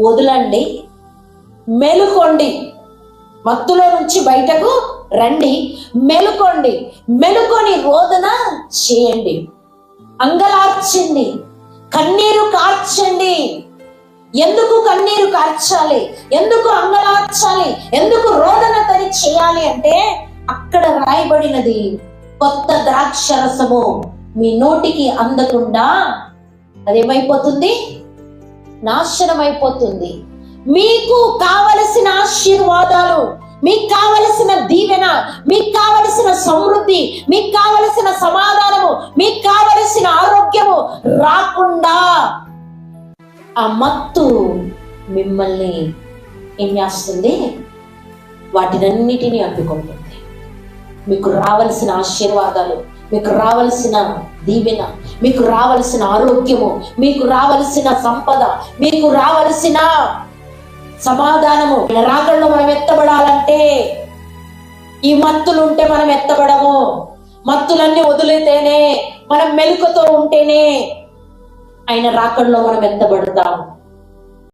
వదలండి, మెలుకోండి, మత్తులో నుంచి బయటకు రండి, మెలుకోండి, మెలుకొని రోదన చేయండి, అంగలార్చండి, కన్నీరు కార్చండి. ఎందుకు కన్నీరు కార్చాలి, ఎందుకు అంగలార్చాలి, ఎందుకు రోదన తని చేయాలి అంటే అక్కడ రాయబడినది, కొత్త ద్రాక్ష రసము మీ నోటికి అందకుండా అదేమైపోతుంది, నాశనం అయిపోతుంది. మీకు కావలసిన ఆశీర్వాదాలు, మీకు కావలసిన దీవెన, మీకు కావలసిన సమృద్ధి, మీకు కావలసిన సమాధానము, మీకు కావలసిన ఆరోగ్యము రాకుండా ఆ మత్తు మిమ్మల్ని ఏం చేస్తుంది, వాటినన్నిటినీ అడ్డుకుంటుంది. మీకు రావలసిన ఆశీర్వాదాలు, మీకు రావలసిన దీవెన, మీకు రావలసిన ఆరోగ్యము, మీకు రావలసిన సంపద, మీకు రావలసిన సమాధానము రాకడలో మనం ఎత్తబడాలంటే ఈ మత్తులు ఉంటే మనం ఎత్తబడము. మత్తులన్నీ వదిలితేనే, మనం మెలుకతో ఉంటేనే ఆయన రాకడలో మనం ఎత్తబడతాం.